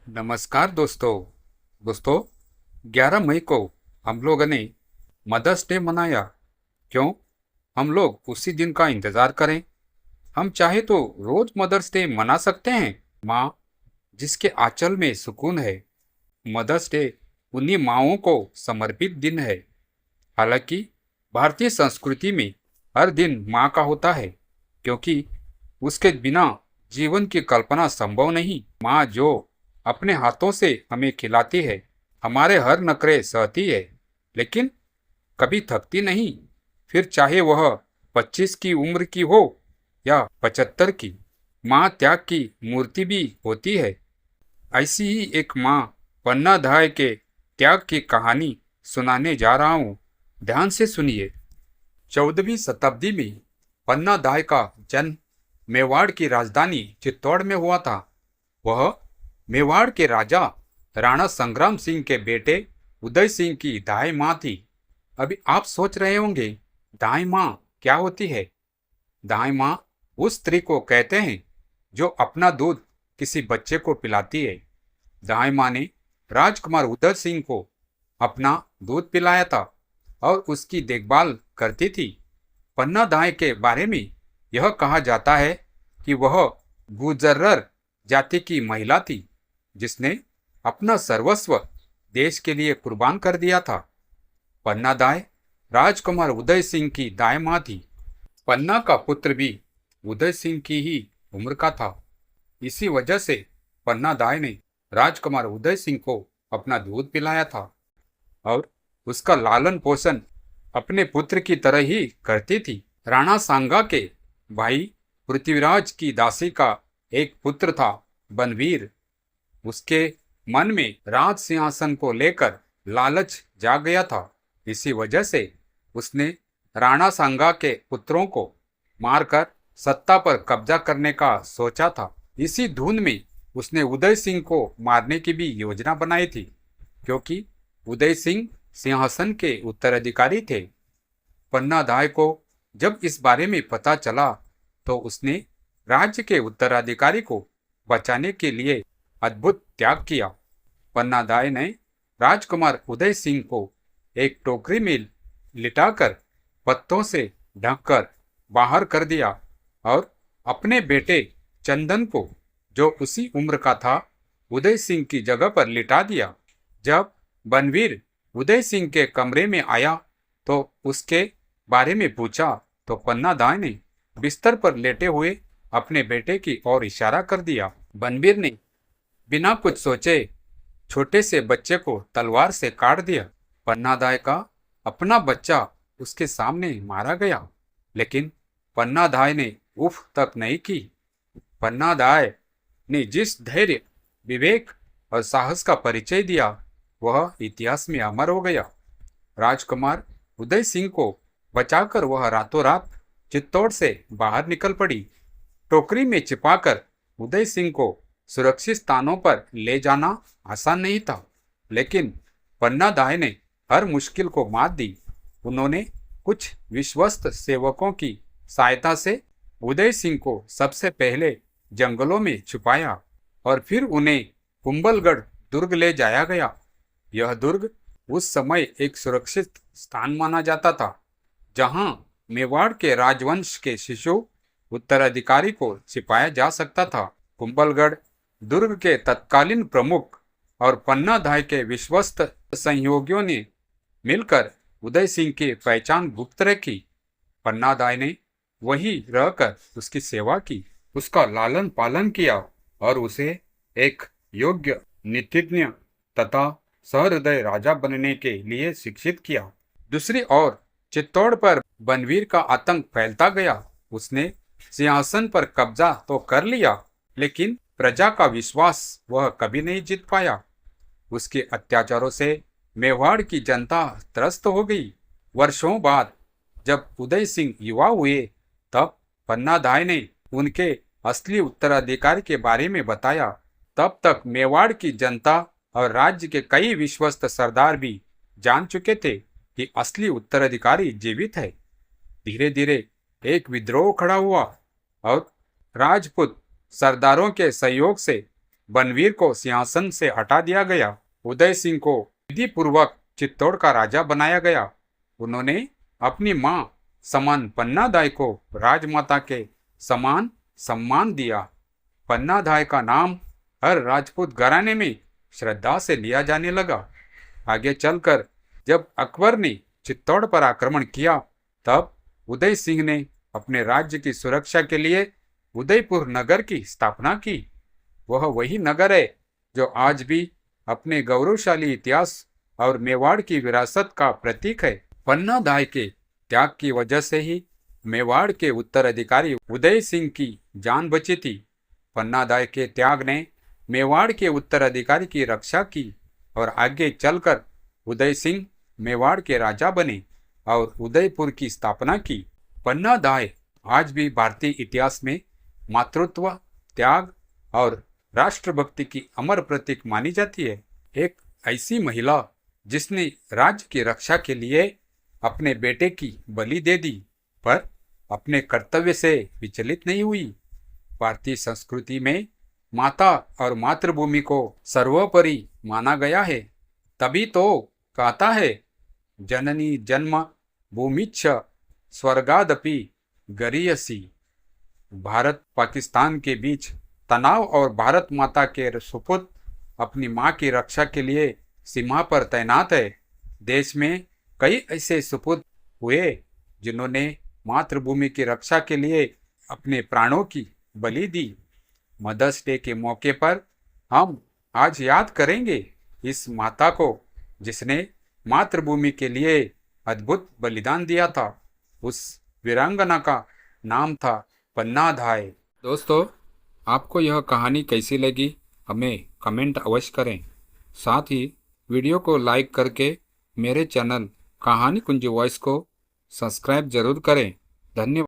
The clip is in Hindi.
नमस्कार दोस्तों 11 मई को हम लोगों ने मदर्स डे मनाया। क्यों हम लोग उसी दिन का इंतजार करें? हम चाहे तो रोज मदर्स डे मना सकते हैं। माँ जिसके आंचल में सुकून है। मदर्स डे उन्हीं माँओं को समर्पित दिन है। हालांकि भारतीय संस्कृति में हर दिन माँ का होता है, क्योंकि उसके बिना जीवन की कल्पना संभव नहीं। माँ जो अपने हाथों से हमें खिलाती है, हमारे हर नखरे सहती है, लेकिन कभी थकती नहीं। फिर चाहे वह 25 की उम्र की हो या 75 की, माँ त्याग की मूर्ति भी होती है। ऐसी ही एक माँ पन्ना धाय के त्याग की कहानी सुनाने जा रहा हूँ। ध्यान से सुनिए। 14वीं शताब्दी में पन्ना दाय का जन्म मेवाड़ की राजधानी चित्तौड़ में हुआ था। वह मेवाड़ के राजा राणा संग्राम सिंह के बेटे उदय सिंह की दाई माँ थी। अभी आप सोच रहे होंगे, दाई माँ क्या होती है? दाई माँ उस स्त्री को कहते हैं जो अपना दूध किसी बच्चे को पिलाती है। दाई माँ ने राजकुमार उदय सिंह को अपना दूध पिलाया था और उसकी देखभाल करती थी। पन्ना दाई के बारे में यह कहा जाता है कि वह गुर्जर जाति की महिला थी, जिसने अपना सर्वस्व देश के लिए कुर्बान कर दिया था। पन्ना दाई राजकुमार उदय सिंह की दाई माँ थी। पन्ना का पुत्र भी उदय सिंह की ही उम्र का था। इसी वजह से पन्ना दाई ने राजकुमार उदय सिंह को अपना दूध पिलाया था और उसका लालन पोषण अपने पुत्र की तरह ही करती थी। राणा सांगा के भाई पृथ्वीराज की दासी का एक पुत्र था, बनवीर। उसके मन में राज सिंहासन को लेकर लालच जाग गया था। इसी वजह से उसने राणा सांगा के पुत्रों को मारकर सत्ता पर कब्जा करने का सोचा था। इसी धुन में उसने उदय सिंह को मारने की भी योजना बनाई थी, क्योंकि उदय सिंह सिंहासन के उत्तराधिकारी थे। पन्ना दाई को जब इस बारे में पता चला तो उसने राज्य के उत्तराधिकारी को बचाने के लिए अद्भुत त्याग किया। पन्ना दाई ने राजकुमार उदय सिंह को एक टोकरी में लिटाकर पत्तों से ढककर बाहर कर दिया और अपने बेटे चंदन को, जो उसी उम्र का था, उदय सिंह की जगह पर लिटा दिया। जब बनवीर उदय सिंह के कमरे में आया तो उसके बारे में पूछा तो पन्ना दाई ने बिस्तर पर लेटे हुए अपने बेटे की ओर इशारा कर दिया। बनवीर ने बिना कुछ सोचे छोटे से बच्चे को तलवार से काट दिया। पन्ना दाई का अपना बच्चा उसके सामने मारा गया, लेकिन पन्ना दाई ने उफ तक नहीं की। पन्ना दाई ने जिस धैर्य, विवेक और साहस का परिचय दिया, वह इतिहास में अमर हो गया। राजकुमार उदय सिंह को बचाकर वह रातों रात चित्तौड़ से बाहर निकल पड़ी। टोकरी में छिपाकर उदय सिंह को सुरक्षित स्थानों पर ले जाना आसान नहीं था, लेकिन पन्ना दाई ने हर मुश्किल को मात दी। उन्होंने कुछ विश्वस्त सेवकों की सहायता से उदय सिंह को सबसे पहले जंगलों में छुपाया और फिर उन्हें कुंभलगढ़ दुर्ग ले जाया गया। यह दुर्ग उस समय एक सुरक्षित स्थान माना जाता था, जहां मेवाड़ के राजवंश के शिशु उत्तराधिकारी को छिपाया जा सकता था। कुंभलगढ़ दुर्ग के तत्कालीन प्रमुख और पन्ना दाई के विश्वस्त सहयोगियों ने मिलकर उदय सिंह की पहचान गुप्त रखी। पन्ना दाई ने वहीं रहकर उसकी सेवा की, उसका लालन पालन किया और उसे एक योग्य, नीतिज्ञ तथा सहृदय राजा बनने के लिए शिक्षित किया। दूसरी ओर चित्तौड़ पर बनवीर का आतंक फैलता गया। उसने सिंहासन पर कब्जा तो कर लिया, लेकिन प्रजा का विश्वास वह कभी नहीं जीत पाया। उसके अत्याचारों से मेवाड़ की जनता त्रस्त हो गई। वर्षों बाद जब उदय सिंह युवा हुए, तब पन्ना दाई ने उनके असली उत्तराधिकारी के बारे में बताया। तब तक मेवाड़ की जनता और राज्य के कई विश्वस्त सरदार भी जान चुके थे कि असली उत्तराधिकारी जीवित है। धीरे धीरे एक विद्रोह खड़ा हुआ और राजपूत सरदारों के सहयोग से बनवीर को सिंहासन से हटा दिया गया। उदय सिंह को विधि पूर्वक चित्तौड़ का राजा बनाया गया। उन्होंने अपनी मां समान पन्नादाय को राजमाता के समान सम्मान दिया। पन्नादाय का नाम हर राजपूत घराने में श्रद्धा से लिया जाने लगा। आगे चलकर जब अकबर ने चित्तौड़ पर आक्रमण किया, तब उदय सिंह ने अपने राज्य की सुरक्षा के लिए उदयपुर नगर की स्थापना की। वह वही नगर है जो आज भी अपने गौरवशाली इतिहास और मेवाड़ की विरासत का प्रतीक है। पन्नादाय के त्याग की वजह से ही मेवाड़ के उत्तराधिकारी उदय सिंह की जान बची थी। पन्नादाय के त्याग ने मेवाड़ के उत्तराधिकारी की रक्षा की और आगे चलकर उदय सिंह मेवाड़ के राजा बने और उदयपुर की स्थापना की। पन्नादाय आज भी भारतीय इतिहास में मातृत्व, त्याग और राष्ट्रभक्ति की अमर प्रतीक मानी जाती है। एक ऐसी महिला जिसने राज्य की रक्षा के लिए अपने बेटे की बलि दे दी, पर अपने कर्तव्य से विचलित नहीं हुई। भारतीय संस्कृति में माता और मातृभूमि को सर्वोपरि माना गया है। तभी तो कहता है, जननी जन्म भूमिच्छ स्वर्गादपि गरीयसी। भारत पाकिस्तान के बीच तनाव और भारत माता के सुपुत्र अपनी मां की रक्षा के लिए सीमा पर तैनात है। देश में कई ऐसे सुपुत्र हुए जिन्होंने मातृभूमि की रक्षा के लिए अपने प्राणों की बलि दी। मदर्स डे के मौके पर हम आज याद करेंगे इस माता को जिसने मातृभूमि के लिए अद्भुत बलिदान दिया था। उस वीरांगना का नाम था पन्नादाय। दोस्तों, आपको यह कहानी कैसी लगी हमें कमेंट अवश्य करें। साथ ही वीडियो को लाइक करके मेरे चैनल कहानी कुंज वॉइस को सब्सक्राइब जरूर करें। धन्यवाद।